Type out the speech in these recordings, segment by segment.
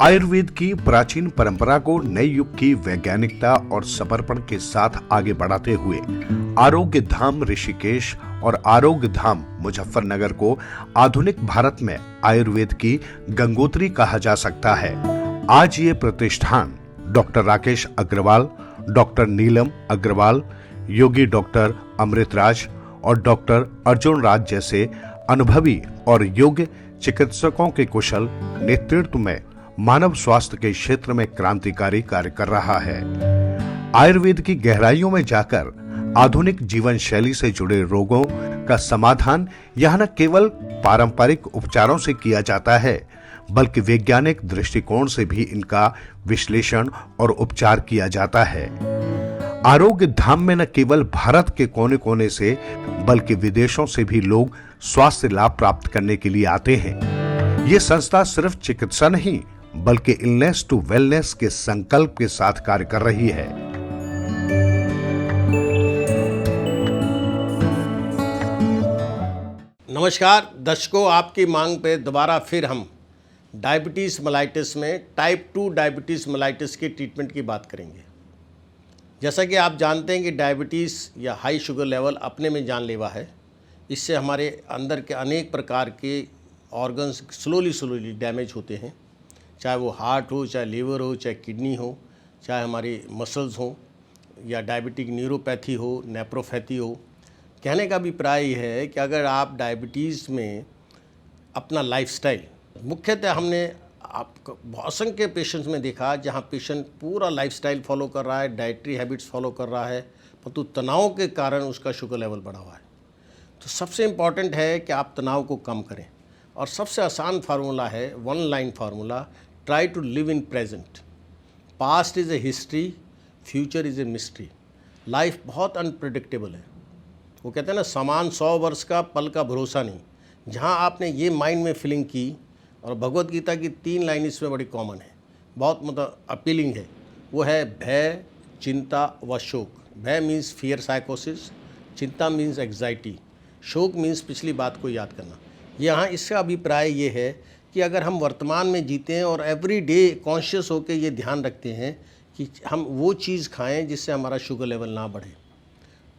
आयुर्वेद की प्राचीन परंपरा को नए युग की वैज्ञानिकता और समर्पण के साथ आगे बढ़ाते हुए आरोग्य धाम ऋषिकेश और आरोग्य धाम मुजफ्फरनगर को आधुनिक भारत में आयुर्वेद की गंगोत्री कहा जा सकता है। आज ये प्रतिष्ठान डॉक्टर राकेश अग्रवाल, डॉक्टर नीलम अग्रवाल, योगी डॉक्टर अमृतराज और डॉक्टर अर्जुन राज जैसे अनुभवी और योग्य चिकित्सकों के कुशल नेतृत्व में मानव स्वास्थ्य के क्षेत्र में क्रांतिकारी कार्य कर रहा है। आयुर्वेद की गहराइयों में जाकर आधुनिक जीवन शैली से जुड़े रोगों का समाधान यहाँ न केवल पारंपरिक उपचारों से किया जाता है, बल्कि वैज्ञानिक दृष्टिकोण से भी इनका विश्लेषण और उपचार किया जाता है। आरोग्य धाम में न केवल भारत के कोने कोने से बल्कि विदेशों से भी लोग स्वास्थ्य लाभ प्राप्त करने के लिए आते हैं। ये संस्था सिर्फ चिकित्सा नहीं बल्कि इलनेस टू वेलनेस के संकल्प के साथ कार्य कर रही है। नमस्कार दर्शकों, आपकी मांग पे दोबारा फिर हम डायबिटीज़ मेलाइटिस में टाइप 2 डायबिटीज़ मेलाइटिस की ट्रीटमेंट की बात करेंगे। जैसा कि आप जानते हैं कि डायबिटीज़ या हाई शुगर लेवल अपने में जानलेवा है। इससे हमारे अंदर के अनेक प्रकार के ऑर्गन्स स्लोली डैमेज होते हैं, चाहे वो हार्ट हो, चाहे लीवर हो, चाहे किडनी हो, चाहे हमारी मसल्स हो, या डायबिटिक न्यूरोपैथी हो, नेफ्रोपैथी हो। कहने का अभिप्राय ये है कि अगर आप डायबिटीज़ में अपना लाइफस्टाइल, मुख्यतः हमने असंख्य पेशेंट्स में देखा जहाँ पेशेंट पूरा लाइफस्टाइल फॉलो कर रहा है, डाइटरी हैबिट्स फॉलो कर रहा है, परंतु तनाव के कारण उसका शुगर लेवल बढ़ा हुआ है। तो सबसे इम्पॉर्टेंट है कि आप तनाव को कम करें, और सबसे आसान फार्मूला है one line formula, try to live in present. Past is a history, future is a mystery. Life बहुत अनप्रिडिक्टेबल है। वो कहते हैं ना, समान 100 वर्ष का पल का भरोसा नहीं। जहाँ आपने ये माइंड में फीलिंग की, और भगवत गीता की 3 लाइन इसमें बड़ी कॉमन है, बहुत मतलब अपीलिंग है। वो है भय, चिंता व शोक। भय मीन्स फियर साइकोसिस, चिंता मीन्स एग्जाइटी, शोक मीन्स पिछली बात को याद करना। यहाँ इसका अभिप्राय ये है कि अगर हम वर्तमान में जीते हैं और एवरी डे कॉन्शियस होकर ये ध्यान रखते हैं कि हम वो चीज़ खाएं जिससे हमारा शुगर लेवल ना बढ़े,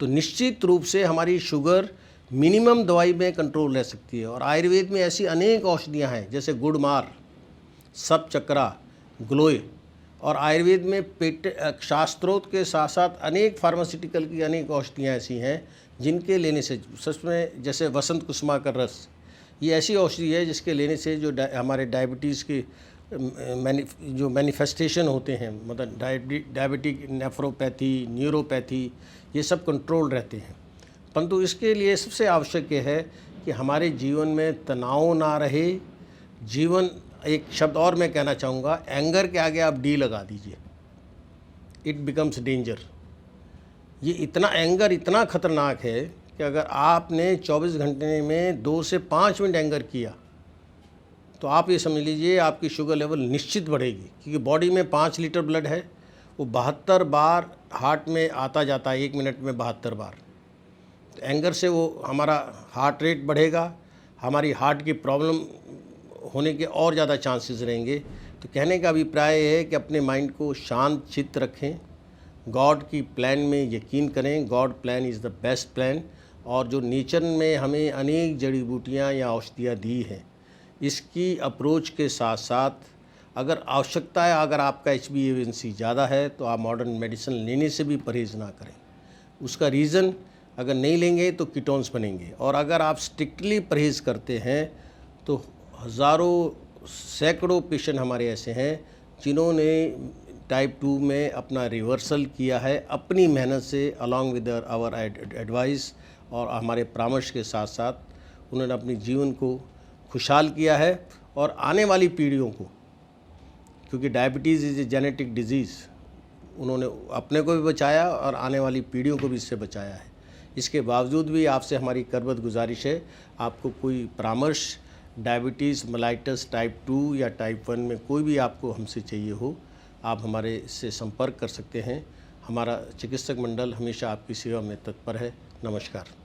तो निश्चित रूप से हमारी शुगर मिनिमम दवाई में कंट्रोल रह सकती है। और आयुर्वेद में ऐसी अनेक औषधियाँ हैं, जैसे गुड़मार, सब चक्रा, ग्लोय। और आयुर्वेद में शास्त्रोक्त के साथ साथ अनेक फार्मास्यूटिकल की अनेक औषधियाँ ऐसी हैं जिनके लेने से सच में, जैसे वसंत कुसुमा का रस, ये ऐसी औषधि है जिसके लेने से जो हमारे डायबिटीज़ के जो मैनिफेस्टेशन होते हैं, मतलब डायबिटिक नेफ्रोपैथी, न्यूरोपैथी, ये सब कंट्रोल रहते हैं। परंतु इसके लिए सबसे आवश्यक ये है कि हमारे जीवन में तनाव ना रहे। जीवन, एक शब्द और मैं कहना चाहूँगा, एंगर के आगे आप डी लगा दीजिए, इट बिकम्स डेंजर। ये इतना एंगर इतना ख़तरनाक है कि अगर आपने 24 घंटे में 2 से 5 मिनट एंगर किया तो आप ये समझ लीजिए आपकी शुगर लेवल निश्चित बढ़ेगी, क्योंकि बॉडी में 5 लीटर ब्लड है, वो 72 बार हार्ट में आता जाता है, 1 मिनट में 72 बार। तो एंगर से वो हमारा हार्ट रेट बढ़ेगा, हमारी हार्ट की प्रॉब्लम होने के और ज़्यादा चांसेस रहेंगे। तो कहने का अभिप्राय है कि अपने माइंड को शांत चित्त रखें, गॉड की प्लान में यकीन करें। God plan is the best plan. और जो नेचर में हमें अनेक जड़ी बूटियाँ या औषधियाँ दी हैं, इसकी अप्रोच के साथ साथ अगर आवश्यकता है, अगर आपका HbA1c ज़्यादा है तो आप मॉडर्न मेडिसिन लेने से भी परहेज़ ना करें। उसका रीज़न, अगर नहीं लेंगे तो कीटोन्स बनेंगे, और अगर आप स्ट्रिक्टली परहेज़ करते हैं तो हज़ारों सैकड़ों पेशेंट हमारे ऐसे हैं जिन्होंने टाइप 2 में अपना रिवर्सल किया है अपनी मेहनत से, अलॉन्ग विद आवर एडवाइस और हमारे परामर्श के साथ साथ उन्होंने अपने जीवन को खुशहाल किया है। और आने वाली पीढ़ियों को, क्योंकि diabetes is a genetic disease, उन्होंने अपने को भी बचाया और आने वाली पीढ़ियों को भी इससे बचाया है। इसके बावजूद भी आपसे हमारी करबद्ध गुजारिश है, आपको कोई परामर्श डायबिटीज़ मेलाइटिस टाइप 2 या टाइप 1 में कोई भी आपको हमसे चाहिए हो, आप हमारे से संपर्क कर सकते हैं। हमारा चिकित्सक मंडल हमेशा आपकी सेवा में तत्पर है। नमस्कार।